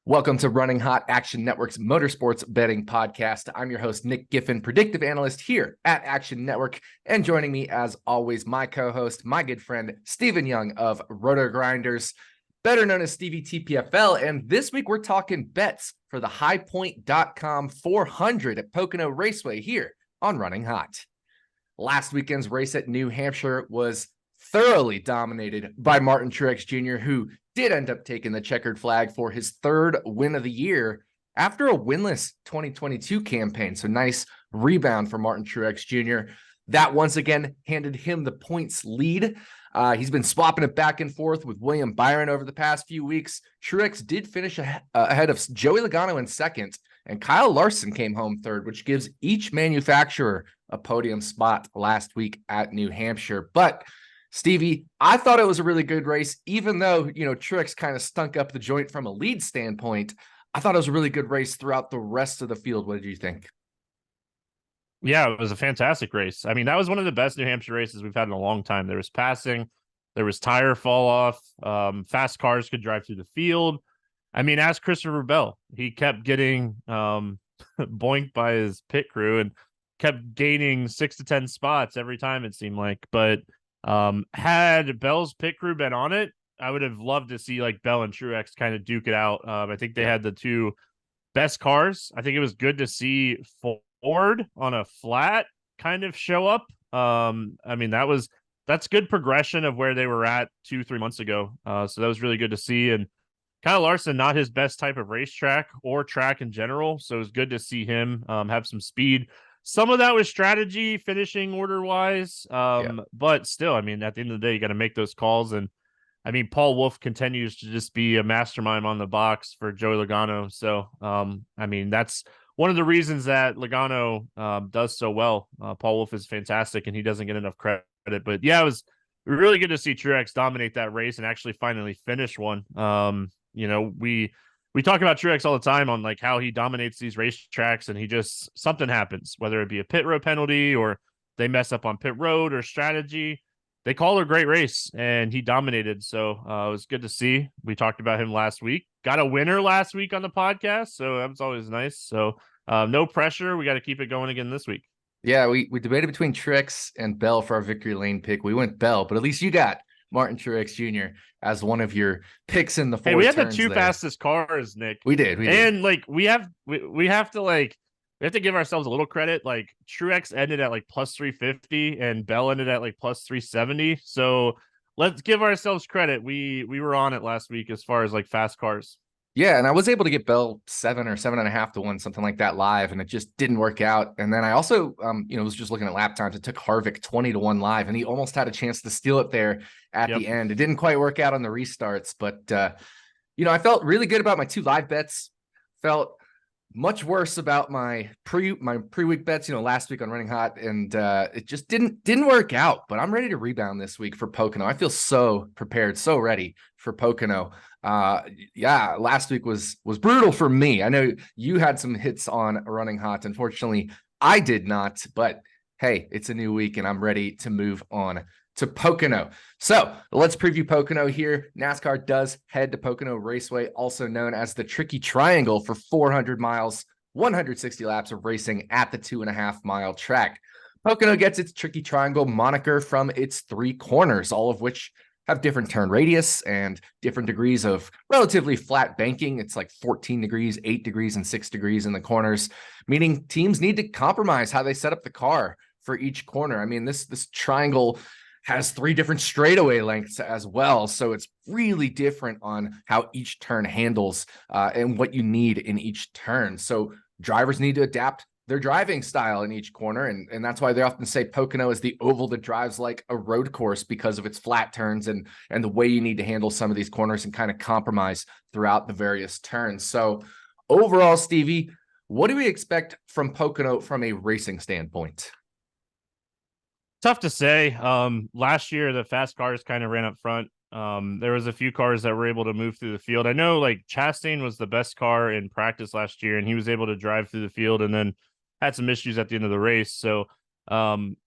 Welcome to Running Hot, Action Network's motorsports betting podcast. I'm your host, Nick Giffen, predictive analyst here at Action Network. And joining me, as always, my co-host, my good friend, Stephen Young of Roto Grinders, better known as Stevie TPFL. And this week, we're talking bets for the highpoint.com 400 at Pocono Raceway here on Running Hot. Last weekend's race at New Hampshire was thoroughly dominated by Martin Truex Jr., who did end up taking the checkered flag for his third win of the year after a winless 2022 campaign. So nice rebound for Martin Truex Jr. That once again handed him the points lead. He's been swapping it back and forth with William Byron over the past few weeks. Truex did finish ahead of Joey Logano in second, and Kyle Larson came home third, which gives each manufacturer a podium spot last week at New Hampshire. But Stevie, I thought it was a really good race, even though, Truex kind of stunk up the joint from a lead standpoint. I thought it was a really good race throughout the rest of the field. What did you think? Yeah, it was a fantastic race. I mean, that was one of the best New Hampshire races we've had in a long time. There was passing, there was tire fall off, fast cars could drive through the field. I mean, ask Christopher Bell. He kept getting boinked by his pit crew and kept gaining 6 to 10 spots every time, it seemed like. But had Bell's pit crew been on it, I would have loved to see like Bell and Truex kind of duke it out. I think they had the two best cars. I think it was good to see Ford on a flat kind of show up. I mean, that's good progression of where they were at 2-3 months ago. So that was really good to see. And Kyle Larson, not his best type of racetrack or track in general. So it was good to see him have some speed. Some of that was strategy, finishing order wise. But still, I mean, at the end of the day, you got to make those calls. And I mean, Paul Wolf continues to just be a mastermind on the box for Joey Logano. So, I mean, that's one of the reasons that Logano does so well. Paul Wolf is fantastic and he doesn't get enough credit. But yeah, it was really good to see Truex dominate that race and actually finally finish one. We talk about Truex all the time on like how he dominates these racetracks and he just something happens, whether it be a pit road penalty or they mess up on pit road or strategy. They call a great race and he dominated. So it was good to see. We talked about him last week. Got a winner last week on the podcast. So that was always nice. So no pressure. We got to keep it going again this week. Yeah, we debated between Truex and Bell for our victory lane pick. We went Bell, but at least you got Martin Truex Jr. as one of your picks in the four. Hey, we had the two fastest cars, Nick. We did. And like we have to give ourselves a little credit. Like Truex ended at like plus 350 and Bell ended at like plus 370. So let's give ourselves credit. We were on it last week as far as like fast cars. Yeah, and I was able to get Bell 7 or 7.5 to 1, something like that live, and it just didn't work out. And then I also, was just looking at lap times. It took Harvick 20 to 1 live, and he almost had a chance to steal it there at the end. It didn't quite work out on the restarts, but I felt really good about my 2 live bets. Felt much worse about my pre-week bets, last week on Running Hot, and it just didn't work out. But I'm ready to rebound this week for Pocono. I feel so prepared, so ready for Pocono. Last week was brutal for me. I know you had some hits on Running Hot. Unfortunately, I did not, but hey, it's a new week and I'm ready to move on to Pocono. So let's preview Pocono here. NASCAR does head to Pocono Raceway, also known as the Tricky Triangle, for 400 miles, 160 laps of racing at the 2.5-mile track. Pocono gets its Tricky Triangle moniker from its 3 corners, all of which have different turn radius and different degrees of relatively flat banking. It's like 14 degrees, 8 degrees, and 6 degrees in the corners, meaning teams need to compromise how they set up the car for each corner. I mean, this triangle has 3 different straightaway lengths as well. So it's really different on how each turn handles and what you need in each turn. So drivers need to adapt their driving style in each corner. And that's why they often say Pocono is the oval that drives like a road course because of its flat turns and the way you need to handle some of these corners and kind of compromise throughout the various turns. So overall, Stevie, what do we expect from Pocono from a racing standpoint? Tough to say. Last year, the fast cars kind of ran up front. There was a few cars that were able to move through the field. I know like Chastain was the best car in practice last year, and he was able to drive through the field and then had some issues at the end of the race. So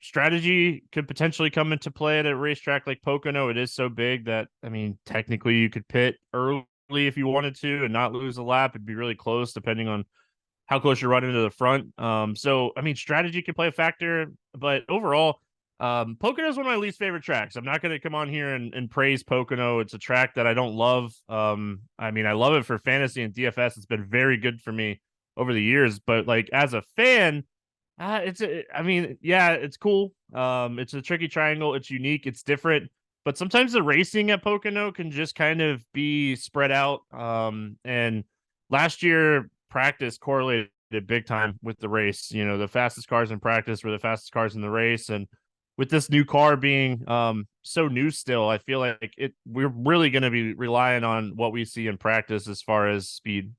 strategy could potentially come into play at a racetrack like Pocono. It is so big that, I mean, technically you could pit early if you wanted to and not lose a lap. It'd be really close depending on how close you're running to the front. So I mean, strategy can play a factor, but overall, Pocono is one of my least favorite tracks. I'm not going to come on here and praise Pocono. It's a track that I don't love. I mean, I love it for fantasy and DFS. It's been very good for me over the years, but like as a fan, I mean, yeah, it's cool. It's a tricky triangle. It's unique. It's different. But sometimes the racing at Pocono can just kind of be spread out. And last year, practice correlated big time with the race. You know, the fastest cars in practice were the fastest cars in the race. And with this new car being so new still, I feel like we're really going to be relying on what we see in practice as far as speed.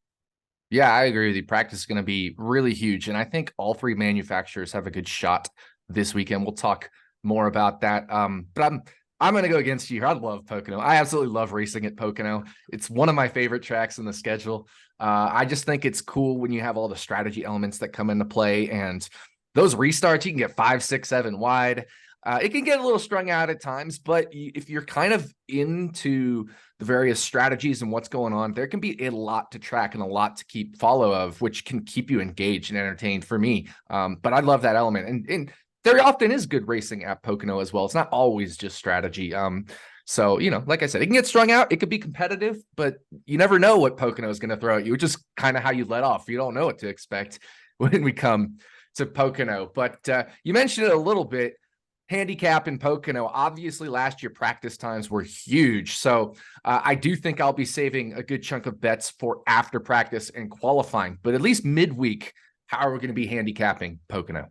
Yeah, I agree with you. Practice is going to be really huge. And I think all three manufacturers have a good shot this weekend. We'll talk more about that. But I'm going to go against you here. I love Pocono. I absolutely love racing at Pocono. It's one of my favorite tracks in the schedule. I just think it's cool when you have all the strategy elements that come into play, and those restarts, you can get 5, 6, 7 wide. It can get a little strung out at times, but if you're kind of into the various strategies and what's going on, there can be a lot to track and a lot to keep follow of, which can keep you engaged and entertained for me. But I love that element. And there often is good racing at Pocono as well. It's not always just strategy. So, you know, like I said, it can get strung out. It could be competitive, but you never know what Pocono is going to throw at you, which is kind of how you let off. You don't know what to expect when we come to Pocono. But you mentioned it a little bit. Handicap in Pocono, obviously last year practice times were huge. So I do think I'll be saving a good chunk of bets for after practice and qualifying, but at least midweek, how are we going to be handicapping Pocono?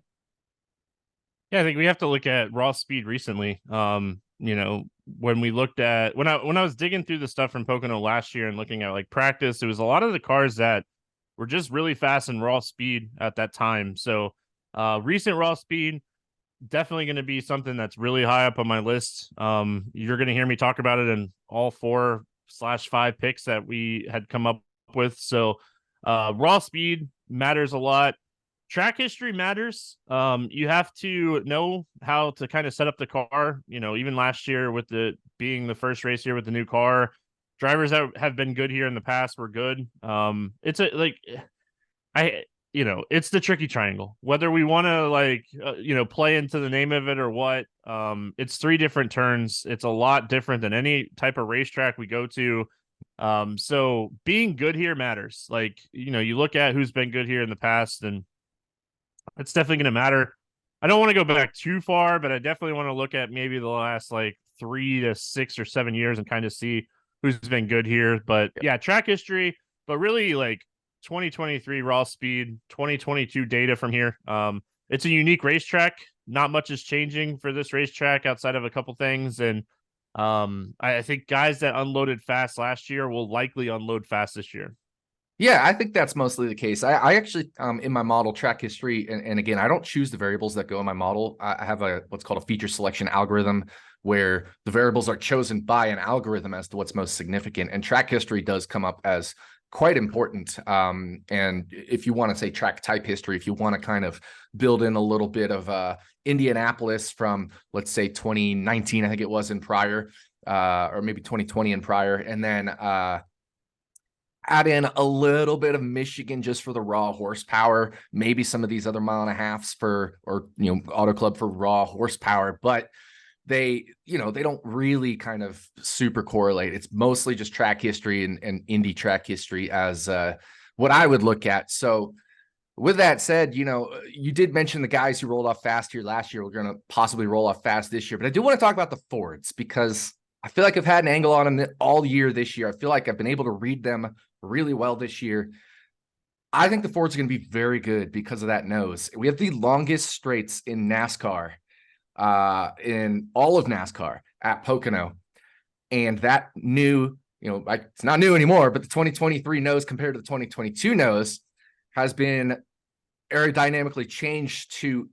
Yeah, I think we have to look at raw speed recently. You know, when we looked at when I was digging through the stuff from Pocono last year and looking at like practice, it was a lot of the cars that were just really fast and raw speed at that time. So recent raw speed, definitely going to be something that's really high up on my list. You're going to hear me talk about it in all 4/5 picks that we had come up with. So raw speed matters a lot. Track history matters. You have to know how to kind of set up the car. You know, even last year with the being the first race here with the new car, drivers that have been good here in the past were good. It's a like it's the tricky triangle. Whether we want to play into the name of it or what, it's 3 different turns. It's a lot different than any type of racetrack we go to. So being good here matters. Like, you know, you look at who's been good here in the past, and it's definitely going to matter. I don't want to go back too far, but I definitely want to look at maybe the last like 3 to 6 or 7 years and kind of see who's been good here. But yeah, track history, but really like 2023 raw speed, 2022 data from here. It's a unique racetrack. Not much is changing for this racetrack outside of a couple things. And I think guys that unloaded fast last year will likely unload fast this year. Yeah, I think that's mostly the case. I actually, in my model track history, and again, I don't choose the variables that go in my model. I have what's called a feature selection algorithm where the variables are chosen by an algorithm as to what's most significant. And track history does come up as quite important. And if you want to say track type history, if you want to kind of build in a little bit of Indianapolis from, let's say, 2019, I think it was in prior, or maybe 2020 and prior, and then add in a little bit of Michigan just for the raw horsepower, maybe some of these other 1.5 miles Auto Club for raw horsepower, but they don't really kind of super correlate. It's mostly just track history and Indy track history as what I would look at. So with that said, you did mention the guys who rolled off fast here last year. We're going to possibly roll off fast this year, but I do want to talk about the Fords because I feel like I've had an angle on them all year this year. I feel like I've been able to read them really well this year. I think the Fords are going to be very good because of that nose. We have the longest straights in NASCAR, in all of NASCAR at Pocono. And that new, it's not new anymore, but the 2023 nose compared to the 2022 nose has been aerodynamically changed to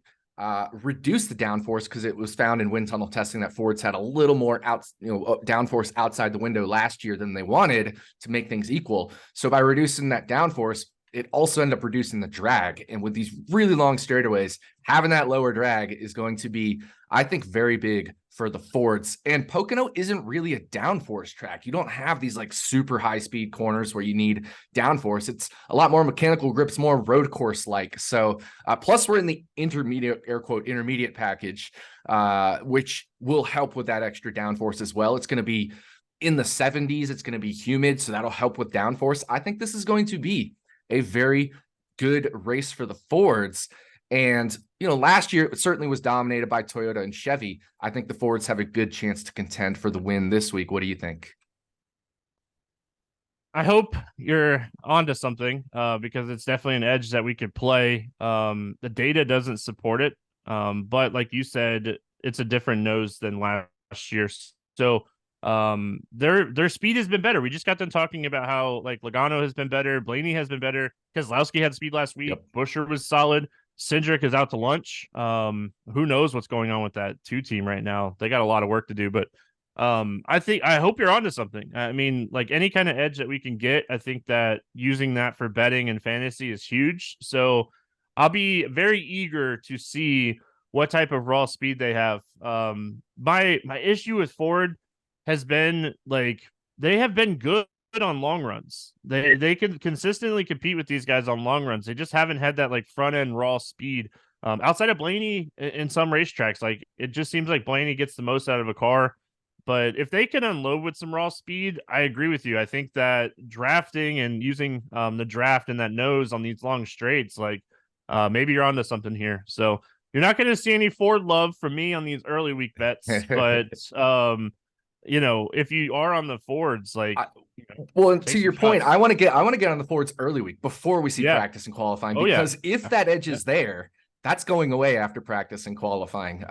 reduce the downforce because it was found in wind tunnel testing that Fords had a little more downforce outside the window last year than they wanted to make things equal. So by reducing that downforce, it also ended up reducing the drag. And with these really long straightaways, having that lower drag is going to be, I think, very big for the Fords. And Pocono isn't really a downforce track. You don't have these like super high speed corners where you need downforce. It's a lot more mechanical grips, more road course like. So plus we're in the intermediate, air quote, intermediate package, which will help with that extra downforce as well. It's going to be in the 70s. It's going to be humid, so that'll help with downforce. I think this is going to be a very good race for the Fords. And, you know, last year it certainly was dominated by Toyota and Chevy. I think the Fords have a good chance to contend for the win this week. What do you think? I hope you're onto something because it's definitely an edge that we could play. The data doesn't support it, but like you said, it's a different nose than last year. So their speed has been better. We just got done talking about how like Logano has been better, Blaney has been better, Keselowski had speed last week, Buescher was solid, Cindric is out to lunch. Who knows what's going on with that 2 team right now? They got a lot of work to do, but I hope you're onto something. I mean, like any kind of edge that we can get, I think that using that for betting and fantasy is huge. So I'll be very eager to see what type of raw speed they have. My issue with Ford has been like they have been good on long runs. They can consistently compete with these guys on long runs. They just haven't had that like front end raw speed. Outside of Blaney in some racetracks, like it just seems like Blaney gets the most out of a car. But if they can unload with some raw speed, I agree with you. I think that drafting and using the draft and that nose on these long straights, like maybe you're onto something here. So you're not going to see any Ford love from me on these early week bets, but you know, if you are on the Fords, like well, to your point, I want to get on the Fords early week before we see practice and qualifying, because if that edge is there, that's going away after practice and qualifying.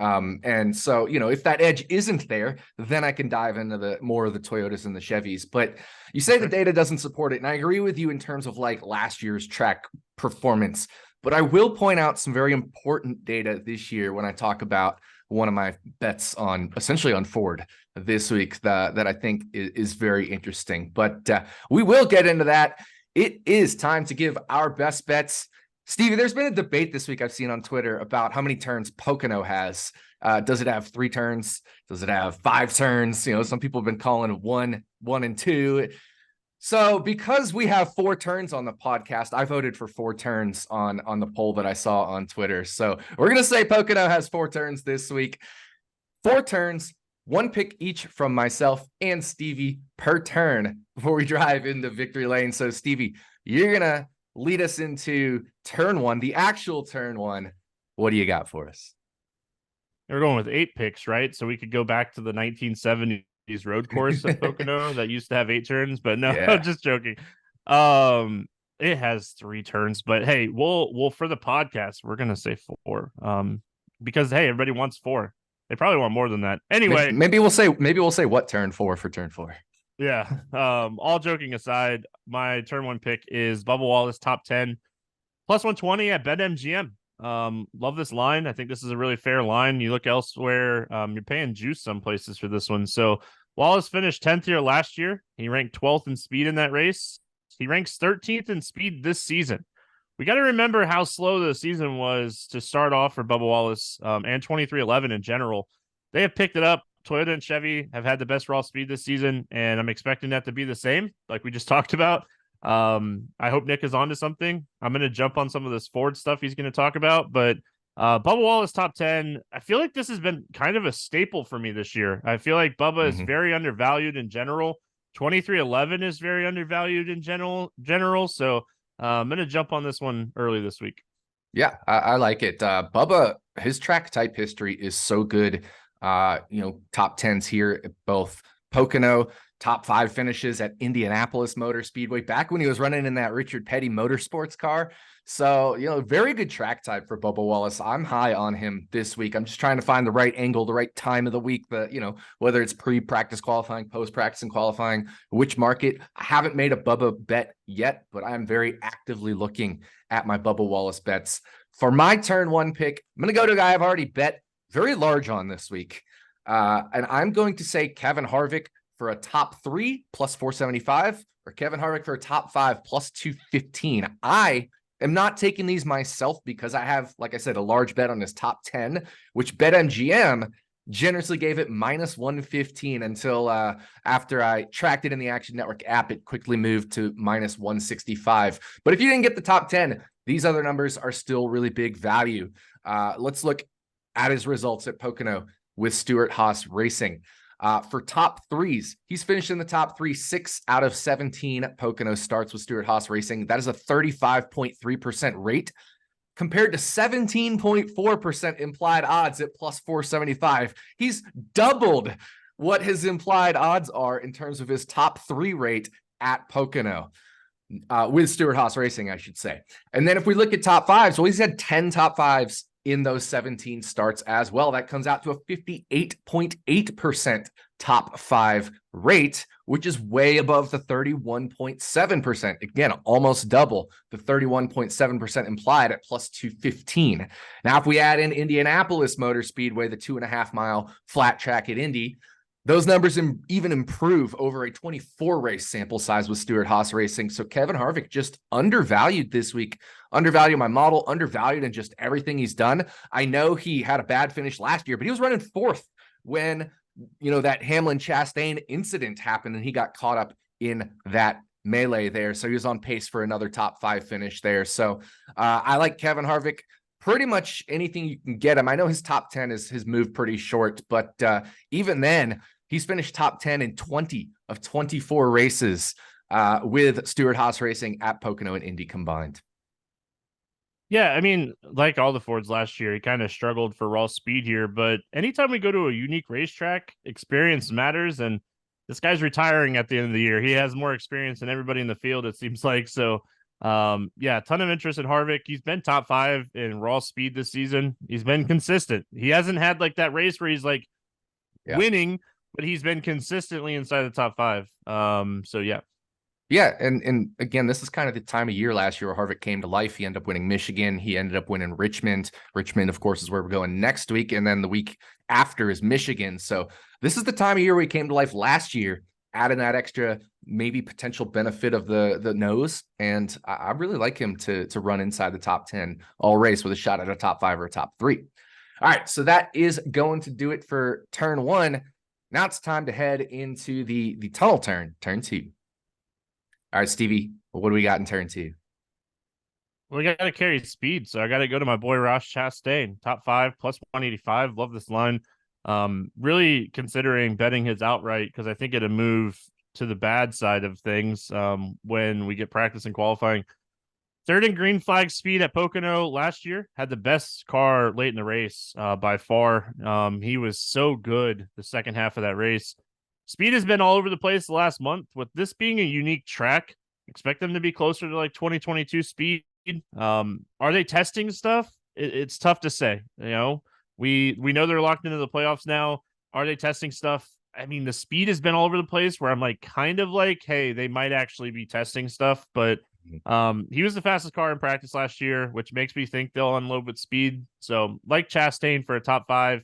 And so, you know, if that edge isn't there, then I can dive into the more of the Toyotas and the Chevys. But you say the data doesn't support it, and I agree with you in terms of like last year's track performance. But I will point out some very important data this year when I talk about one of my bets on essentially on Ford this week that I think is very interesting. But we will get into that. It is time to give our best bets. Stevie, there's been a debate this week I've seen on Twitter about how many turns Pocono has. Does it have 3 turns? Does it have 5 turns? You know, some people have been calling it 1 and 2. So because we have 4 turns on the podcast, I voted for 4 turns on the poll that I saw on Twitter. So we're going to say Pocono has 4 turns this week. 4 turns, 1 pick each from myself and Stevie per turn before we drive into victory lane. So Stevie, you're going to lead us into turn 1, the actual turn 1. What do you got for us? We're going with 8 picks, right? So we could go back to the 1970s road course at Pocono that used to have 8 turns, but no, I'm just joking. It has 3 turns, but hey, we'll for the podcast, we're gonna say 4. Because hey, everybody wants 4. They probably want more than that. Anyway, maybe we'll say what turn 4 for turn 4. Yeah. All joking aside, my turn 1 pick is Bubba Wallace top 10 plus 120 at BetMGM. Love this line. I think this is a really fair line. You look elsewhere, you're paying juice some places for this one. So Wallace finished 10th here last year. He ranked 12th in speed in that race. He ranks 13th in speed this season. We got to remember how slow the season was to start off for Bubba Wallace and 2311 in general. They have picked it up. Toyota and Chevy have had the best raw speed this season, and I'm expecting that to be the same, like we just talked about. I hope Nick is onto something. I'm going to jump on some of this Ford stuff he's going to talk about, but Bubba Wallace top 10, I feel like this has been kind of a staple for me this year. I feel like Bubba is very undervalued in general. 2311 is very undervalued in general. So I'm going to jump on this one early this week. Yeah, I like it. Bubba, his track type history is so good. Top 10s here at both Pocono, top 5 finishes at Indianapolis Motor Speedway back when he was running in that Richard Petty Motorsports car. So, very good track type for Bubba Wallace. I'm high on him this week. I'm just trying to find the right angle, the right time of the week, whether it's pre-practice qualifying, post-practice and qualifying, which market. I haven't made a Bubba bet yet, but I'm very actively looking at my Bubba Wallace bets. For my turn 1 pick, I'm going to go to a guy I've already bet very large on this week. And I'm going to say Kevin Harvick for a top 3 plus 475, or Kevin Harvick for a top 5 plus 215. I am not taking these myself because I have, like I said, a large bet on his top 10, which BetMGM generously gave it minus 115 until after I tracked it in the Action Network app, it quickly moved to minus 165. But if you didn't get the top 10, these other numbers are still really big value. Let's look at his results at Pocono with Stewart-Haas Racing. For top 3s, he's finished in the top 3 6 out of 17 Pocono starts with Stewart-Haas Racing. That is a 35.3% rate compared to 17.4% implied odds at plus 475. He's doubled what his implied odds are in terms of his top 3 rate at Pocono. With Stewart-Haas Racing, I should say. And then if we look at top 5s, well, he's had 10 top 5s in those 17 starts as well. That comes out to a 58.8% top 5 rate, which is way above the 31.7%. Again, almost double the 31.7% implied at plus 215. Now, if we add in Indianapolis Motor Speedway, the 2.5 mile flat track at Indy, those numbers even improve over a 24 race sample size with Stewart-Haas Racing. So Kevin Harvick just undervalued this week, undervalued my model, undervalued in just everything he's done. I know he had a bad finish last year, but he was running 4th when, that Hamlin-Chastain incident happened and he got caught up in that melee there. So he was on pace for another top 5 finish there. So I like Kevin Harvick. Pretty much anything you can get him. I know his top 10 has moved pretty short, but even then, he's finished top 10 in 20 of 24 races with Stewart-Haas Racing at Pocono and Indy combined. Yeah, I mean, like all the Fords last year, he kind of struggled for raw speed here. But anytime we go to a unique racetrack, experience matters. And this guy's retiring at the end of the year. He has more experience than everybody in the field, it seems like. So, yeah, a ton of interest in Harvick. He's been top 5 in raw speed this season. He's been consistent. He hasn't had like that race where he's like winning, but he's been consistently inside the top 5. So yeah. Yeah, and again, this is kind of the time of year last year where Harvick came to life. He ended up winning Michigan. He ended up winning Richmond. Richmond, of course, is where we're going next week. And then the week after is Michigan. So this is the time of year where he came to life last year, adding that extra maybe potential benefit of the nose. And I really like him to run inside the top 10 all race with a shot at a top 5 or a top 3. All right, so that is going to do it for turn 1. Now it's time to head into the tunnel turn 2. All right, Stevie, what do we got in turn 2? Well, we got to carry speed, so I got to go to my boy Ross Chastain, top 5 plus 185. Love this line. Really considering betting his outright because I think it'll move to the bad side of things when we get practice and qualifying. 3rd in green flag speed at Pocono last year, had the best car late in the race by far. He was so good the second half of that race. Speed has been all over the place the last month. With this being a unique track, expect them to be closer to like 2022 speed. Are they testing stuff? It's tough to say. We know they're locked into the playoffs now. Are they testing stuff? I mean, the speed has been all over the place where I'm like, kind of like, hey, they might actually be testing stuff. But he was the fastest car in practice last year, which makes me think they'll unload with speed. So like Chastain for a top 5.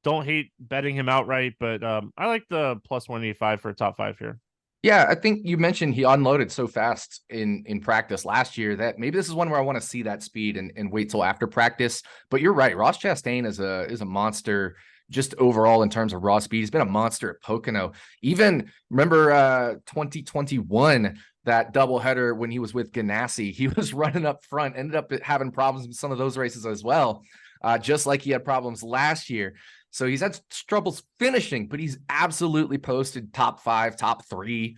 Don't hate betting him outright, but I like the plus 185 for a top 5 here. Yeah, I think you mentioned he unloaded so fast in practice last year that maybe this is one where I want to see that speed and wait till after practice. But you're right, Ross Chastain is a monster just overall in terms of raw speed. He's been a monster at Pocono. Even remember 2021, that doubleheader when he was with Ganassi, he was running up front, ended up having problems with some of those races as well, just like he had problems last year. So he's had troubles finishing, but he's absolutely posted top 5, top 3,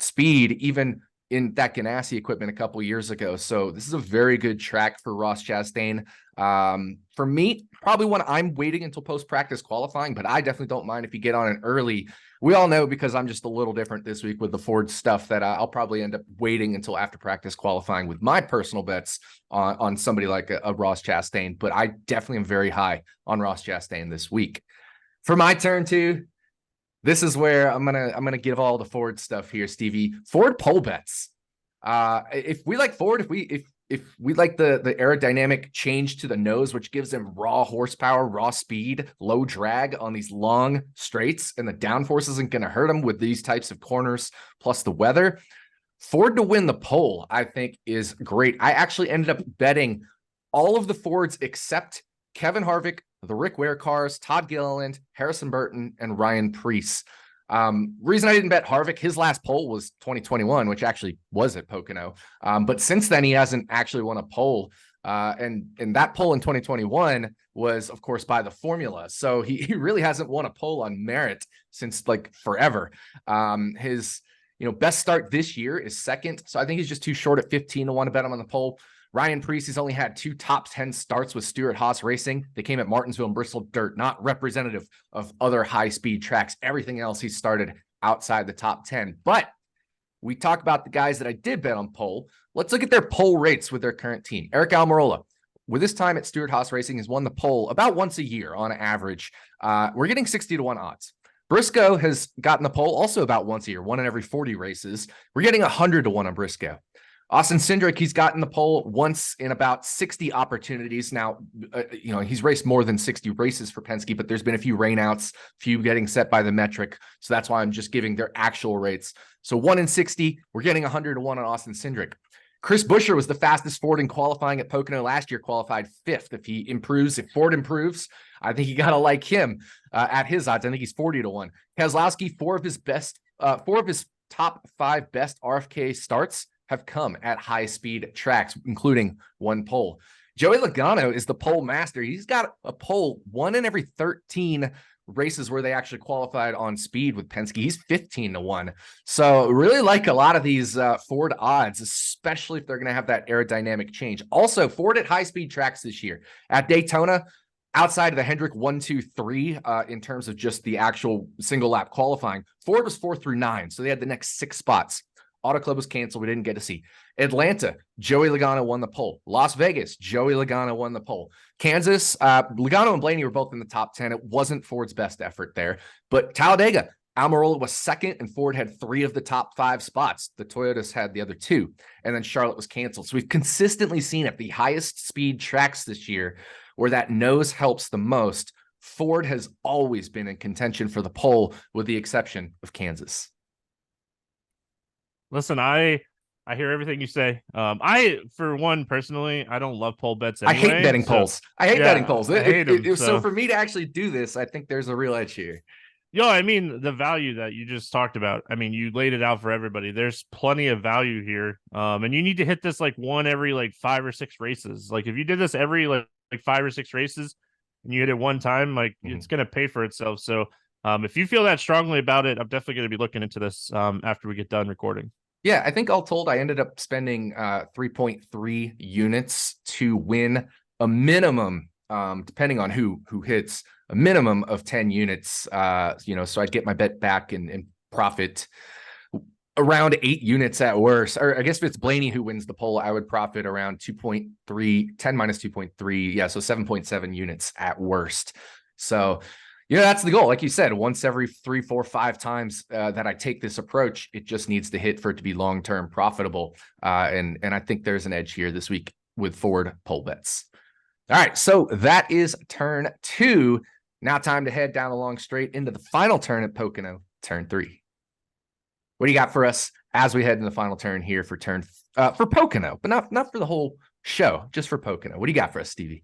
speed, even in that Ganassi equipment a couple years ago. So this is a very good track for Ross Chastain. For me, probably one I'm waiting until post-practice qualifying, but I definitely don't mind if you get on it early. We all know, because I'm just a little different this week with the Ford stuff, that I'll probably end up waiting until after practice qualifying with my personal bets on somebody like a Ross Chastain. But I definitely am very high on Ross Chastain this week. For my turn 2, this is where I'm gonna give all the Ford stuff here, Stevie. Ford pole bets. If we like Ford, if we like the aerodynamic change to the nose, which gives him raw horsepower, raw speed, low drag on these long straights, and the downforce isn't going to hurt him with these types of corners, plus the weather, Ford to win the pole, I think, is great. I actually ended up betting all of the Fords except Kevin Harvick, the Rick Ware cars, Todd Gilliland, Harrison Burton, and Ryan Preece. Reason I didn't bet Harvick, his last pole was 2021, which actually was at Pocono. But since then, he hasn't actually won a pole. And that pole in 2021 was, of course, by the formula. So he really hasn't won a pole on merit since like forever. His best start this year is second. So I think he's just too short at 15 to want to bet him on the pole. Ryan Preece has only had 2 top 10 starts with Stewart-Haas Racing. They came at Martinsville and Bristol Dirt, not representative of other high-speed tracks. Everything else he started outside the top 10. But we talk about the guys that I did bet on pole. Let's look at their pole rates with their current team. Eric Almirola, with his time at Stewart-Haas Racing, has won the pole about once a year on average. We're getting 60 to 1 odds. Briscoe has gotten the pole also about once a year, 1 in every 40 races. We're getting 100 to 1 on Briscoe. Austin Cindric, he's gotten the pole once in about 60 opportunities. Now, he's raced more than 60 races for Penske, but there's been a few rainouts, few getting set by the metric. So that's why I'm just giving their actual rates. So 1 in 60, we're getting 100 to 1 on Austin Cindric. Chris Buescher was the fastest Ford in qualifying at Pocono last year, qualified 5th. If he improves, if Ford improves, I think you got to like him at his odds. I think he's 40 to 1. Keselowski, 4 of his top 5 best RFK starts have come at high-speed tracks, including 1 pole. Joey Logano is the pole master. He's got a pole 1 in every 13 races where they actually qualified on speed with Penske. He's 15 to 1. So really like a lot of these Ford odds, especially if they're going to have that aerodynamic change. Also, Ford at high-speed tracks this year. At Daytona, outside of the Hendrick 1, 2, 3, in terms of just the actual single lap qualifying, Ford was 4 through 9. So they had the next 6 spots. Auto Club was canceled. We didn't get to see. Atlanta, Joey Logano won the pole. Las Vegas, Joey Logano won the pole. Kansas, Logano and Blaney were both in the top 10. It wasn't Ford's best effort there. But Talladega, Almirola was second, and Ford had 3 of the top 5 spots. The Toyotas had the other 2. And then Charlotte was canceled. So we've consistently seen at the highest speed tracks this year where that nose helps the most. Ford has always been in contention for the pole, with the exception of Kansas. Listen, I hear everything you say. For one, personally, I don't love pole bets anyway. I hate betting polls. I hate betting polls. I hate them, so for me to actually do this, I think there's a real edge here. I mean, the value that you just talked about, I mean, you laid it out for everybody. There's plenty of value here. And you need to hit this like 1 every like 5 or 6 races. Like if you did this every like 5 or 6 races and you hit it 1 time, like it's going to pay for itself. So if you feel that strongly about it, I'm definitely going to be looking into this after we get done recording. Yeah, I think all told, I ended up spending 3.3 units to win a minimum, depending on who hits, a minimum of 10 units. So I'd get my bet back and profit around 8 units at worst. Or I guess if it's Blaney who wins the poll, I would profit around 2.3, 10 minus 2.3. Yeah, so 7.7 units at worst. So that's the goal. Like you said, once every 3, 4, 5 times that I take this approach, it just needs to hit for it to be long-term profitable. And I think there's an edge here this week with Ford pole bets. All right, so that is turn 2. Now time to head down the long straight into the final turn at Pocono, turn 3. What do you got for us as we head into the final turn here for for Pocono, but not for the whole show, just for Pocono? What do you got for us, Stevie?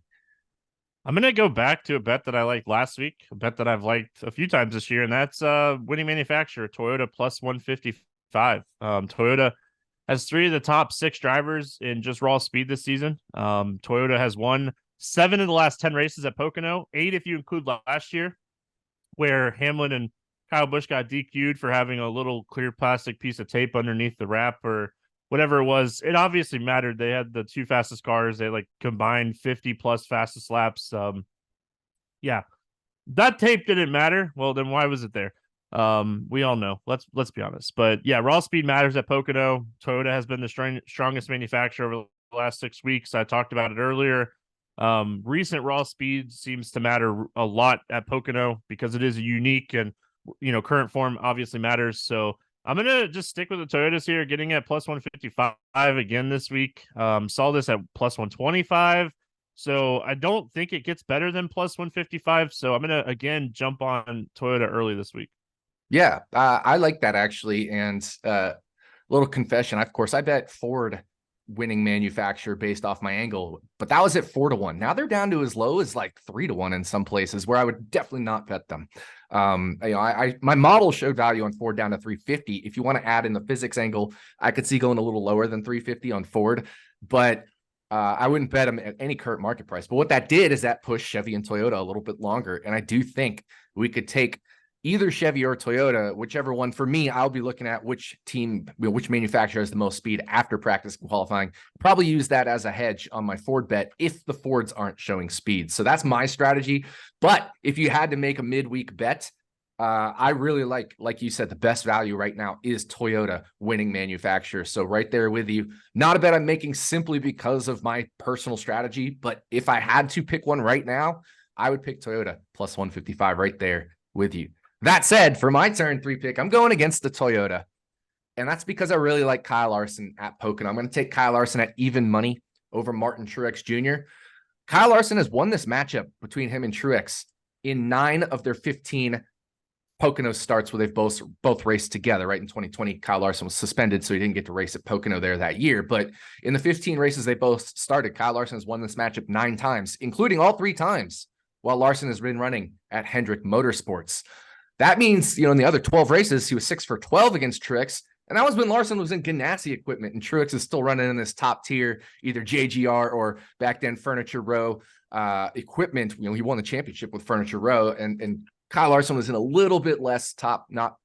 I'm going to go back to a bet that I liked last week, a bet that I've liked a few times this year, and that's winning manufacturer, Toyota plus 155. Toyota has 3 of the top 6 drivers in just raw speed this season. Toyota has won 7 of the last 10 races at Pocono, 8 if you include last year, where Hamlin and Kyle Busch got DQ'd for having a little clear plastic piece of tape underneath the wrap or whatever it was. It obviously mattered. They had the 2 fastest cars. They combined 50 plus fastest laps. Yeah, that tape didn't matter. Well, then why was it there? We all know. Let's be honest. But yeah, raw speed matters at Pocono. Toyota has been the strongest manufacturer over the last 6 weeks. I talked about it earlier. Recent raw speed seems to matter a lot at Pocono because it is unique and current form obviously matters. So I'm gonna just stick with the Toyotas here, getting at plus 155 again this week. Saw this at plus 125. So I don't think it gets better than plus 155. So I'm gonna again jump on Toyota early this week. Yeah, I like that actually. And little confession, of course, I bet Ford winning manufacturer based off my angle, but that was at 4-1. Now they're down to as low as like 3-1 in some places where I would definitely not bet them. My model showed value on Ford down to 350. If you want to add in the physics angle, I could see going a little lower than 350 on Ford, but I wouldn't bet them at any current market price. But what that did is that pushed Chevy and Toyota a little bit longer. And I do think we could take either Chevy or Toyota, whichever one. For me, I'll be looking at which team, which manufacturer has the most speed after practice qualifying. Probably use that as a hedge on my Ford bet if the Fords aren't showing speed. So that's my strategy. But if you had to make a midweek bet, I really like you said, the best value right now is Toyota winning manufacturer. So right there with you. Not a bet I'm making simply because of my personal strategy. But if I had to pick one right now, I would pick Toyota plus 155 right there with you. That said, for my turn 3 pick, I'm going against the Toyota. And that's because I really like Kyle Larson at Pocono. I'm going to take Kyle Larson at even money over Martin Truex Jr. Kyle Larson has won this matchup between him and Truex in 9 of their 15 Pocono starts where they've both raced together, right? In 2020, Kyle Larson was suspended, so he didn't get to race at Pocono there that year. But in the 15 races they both started, Kyle Larson has won this matchup 9 times, including all 3 times while Larson has been running at Hendrick Motorsports. That means, in the other 12 races, he was 6 for 12 against Truex. And that was when Larson was in Ganassi equipment and Truex is still running in this top tier, either JGR or back then Furniture Row equipment. He won the championship with Furniture Row, and Kyle Larson was in a little bit less top, not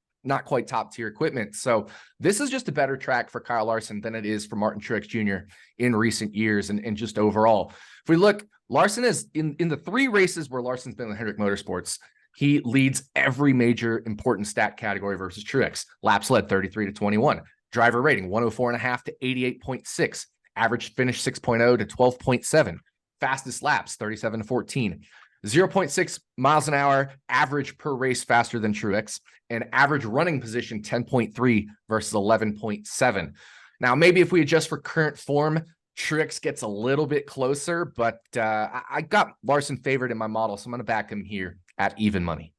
quite top tier equipment. So this is just a better track for Kyle Larson than it is for Martin Truex Jr. in recent years and just overall. If we look, Larson is in the 3 races where Larson's been with Hendrick Motorsports, he leads every major important stat category versus Truex. Laps led 33-21. Driver rating 104.5 to 88.6. Average finish 6.0 to 12.7. Fastest laps 37-14. 0.6 miles an hour average per race faster than Truex. And average running position 10.3 versus 11.7. Now, maybe if we adjust for current form, Truex gets a little bit closer, but I got Larson favored in my model, so I'm going to back him here at even money.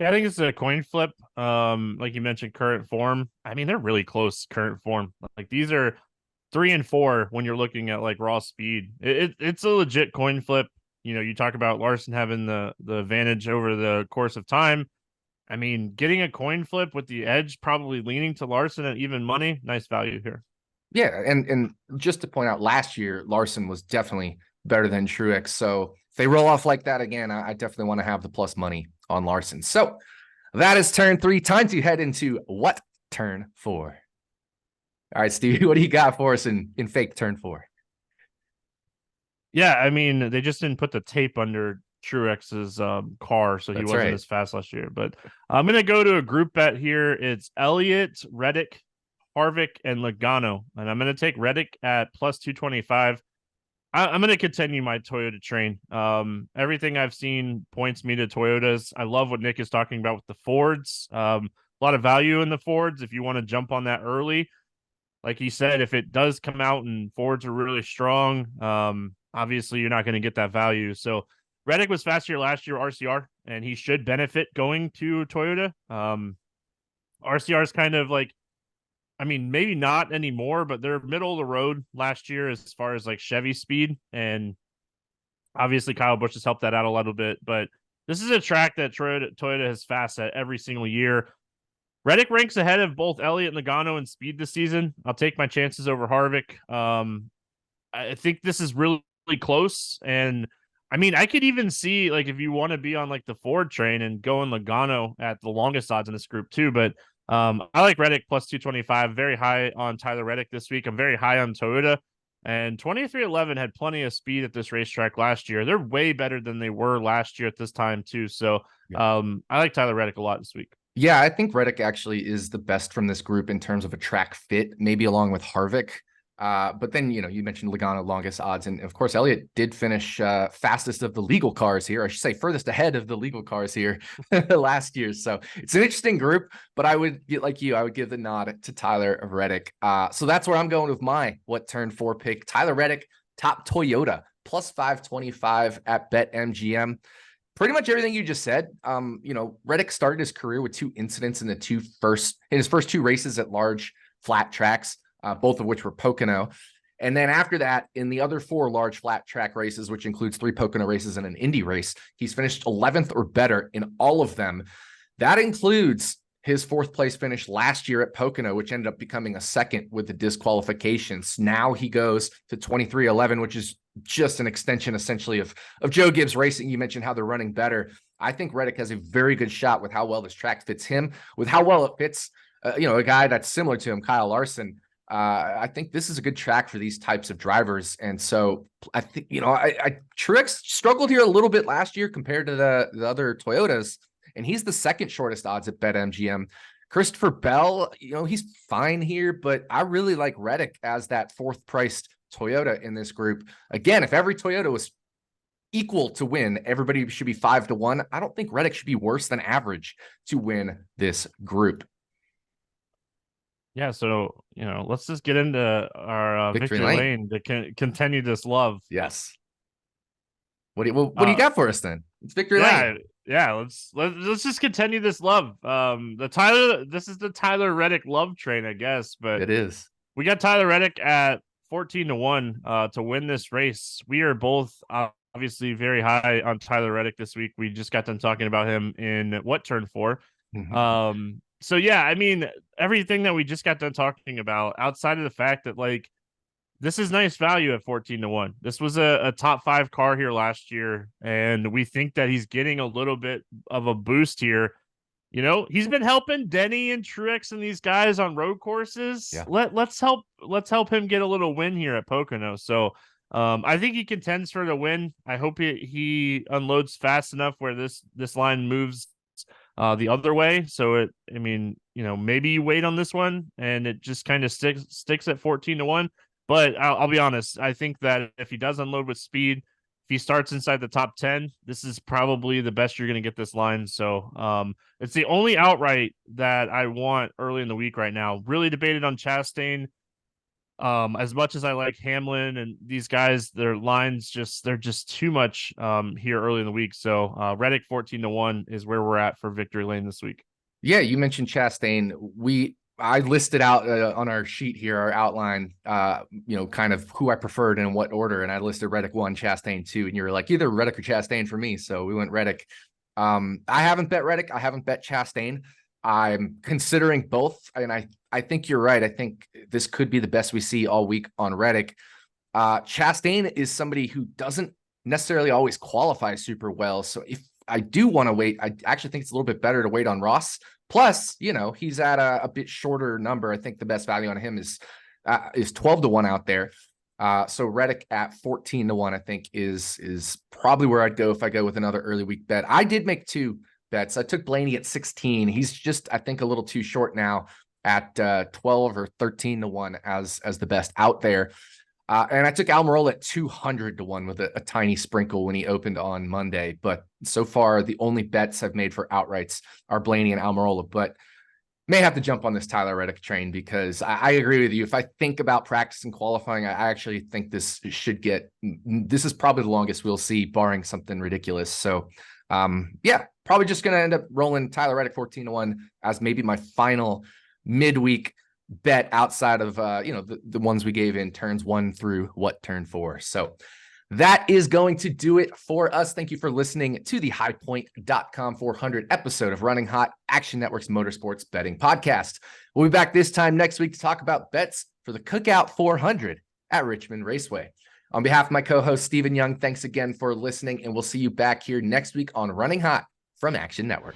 Yeah, I think it's a coin flip. Like you mentioned, current form. I mean, they're really close current form. Like these are 3 and 4 when you're looking at like raw speed. It's a legit coin flip. You talk about Larson having the advantage over the course of time. I mean, getting a coin flip with the edge probably leaning to Larson at even money. Nice value here. Yeah, and just to point out, last year Larson was definitely better than Truex. So if they roll off like that again, I definitely want to have the plus money on Larson. So that is turn 3. Time to head into what turn 4. All right, Stevie, what do you got for us in fake turn 4? Yeah, I mean, they just didn't put the tape under Truex's car, so he wasn't as fast last year. But I'm going to go to a group bet here. It's Elliott, Reddick, Harvick, and Logano. And I'm going to take Reddick at plus 225. I'm going to continue my Toyota train. Everything I've seen points me to Toyotas. I love what Nick is talking about with the Fords. A lot of value in the Fords if you want to jump on that early. Like he said, if it does come out and Fords are really strong, obviously you're not going to get that value. So Reddick was faster last year, RCR, and he should benefit going to Toyota. RCR is kind of like, I mean, maybe not anymore, but they're middle of the road last year as far as like Chevy speed. And obviously Kyle Busch has helped that out a little bit, but this is a track that Toyota has fast at every single year. Reddick ranks ahead of both Elliott and Logano in speed this season. I'll take my chances over Harvick. I think this is really, really close. And I mean, I could even see like if you want to be on like the Ford train and go in Logano at the longest odds in this group too. But I like Reddick plus 225, very high on Tyler Reddick this week. I'm very high on Toyota. And 2311 had plenty of speed at this racetrack last year. They're way better than they were last year at this time too. So I like Tyler Reddick a lot this week. Yeah, I think Reddick actually is the best from this group in terms of a track fit, maybe along with Harvick. But then, you mentioned Logano longest odds. And of course, Elliott did finish fastest of the legal cars here. I should say furthest ahead of the legal cars here last year. So it's an interesting group, but I would get like you, I would give the nod to Tyler Reddick. So that's where I'm going with my what turn 4 pick. Tyler Reddick, top Toyota, plus 525 at BetMGM. Pretty much everything you just said. Reddick started his career with 2 incidents in his first 2 races at large flat tracks. Both of which were Pocono. And then after that, in the other 4 large flat track races, which includes 3 Pocono races and an Indy race, he's finished 11th or better in all of them. That includes his 4th place finish last year at Pocono, which ended up becoming a 2nd with the disqualifications. Now he goes to 23-11, which is just an extension essentially of Joe Gibbs Racing. You mentioned how they're running better. I think Reddick has a very good shot with how well this track fits him, with how well it fits, a guy that's similar to him, Kyle Larson. I think this is a good track for these types of drivers. And so I think, Truex struggled here a little bit last year compared to the other Toyotas, and he's the 2nd shortest odds at BetMGM. Christopher Bell, he's fine here, but I really like Reddick as that 4th priced Toyota in this group. Again, if every Toyota was equal to win, everybody should be 5-1. I don't think Reddick should be worse than average to win this group. Yeah, so let's just get into our victory lane to continue this love. Yes. What do you got for us then? It's victory lane. Yeah. Let's just continue this love. This is the Tyler Reddick love train, I guess. But it is. We got Tyler Reddick at 14-1 to win this race. We are both obviously very high on Tyler Reddick this week. We just got done talking about him in what turn 4. Mm-hmm. So yeah, I mean, everything that we just got done talking about, outside of the fact that this is nice value at 14-1. This was a top 5 car here last year, and we think that he's getting a little bit of a boost here. He's been helping Denny and Truex and these guys on road courses. Yeah. Let's help him get a little win here at Pocono. So I think he contends for the win. I hope he unloads fast enough where this line moves the other way. So maybe you wait on this one and it just kind of sticks at 14-1. But I'll be honest, I think that if he does unload with speed, if he starts inside the top 10, this is probably the best you're going to get this line. So it's the only outright that I want early in the week right now. Really debated on Chastain. As much as I like Hamlin and these guys, their lines they're just too much here early in the week. So Reddick 14-1 is where we're at for victory lane this week. Yeah, you mentioned Chastain. I listed out on our sheet here, our outline, kind of who I preferred and in what order, and I listed Reddick 1, Chastain 2, and you were like either Reddick or Chastain for me, so we went Reddick. I haven't bet Reddick. I haven't bet Chastain. I'm considering both, and I think you're right. I think this could be the best we see all week on Reddick. Chastain is somebody who doesn't necessarily always qualify super well. So if I do want to wait, I actually think it's a little bit better to wait on Ross. Plus, he's at a bit shorter number. I think the best value on him is 12-1 out there. So Reddick at 14-1, I think is probably where I'd go if I go with another early week bet. I did make 2 bets. I took Blaney at 16. He's just, I think, a little too short now at 12 or 13-1 as the best out there. And I took Almirola at 200-1 with a tiny sprinkle when he opened on Monday. But so far, the only bets I've made for outrights are Blaney and Almirola. But may have to jump on this Tyler Reddick train because I agree with you. If I think about practice and qualifying, I actually think this is probably the longest we'll see, barring something ridiculous. So, probably just going to end up rolling Tyler Reddick 14-1 as maybe my final midweek bet outside of the ones we gave in turns 1 through turn 4. So that is going to do it for us. Thank you for listening to the highpoint.com 400 episode of Running Hot, Action Network's motorsports betting podcast. We'll be back this time next week to talk about bets for the Cookout 400 at Richmond Raceway. On behalf of my co-host Stephen Young, thanks again for listening, and we'll see you back here next week on Running Hot from Action Network.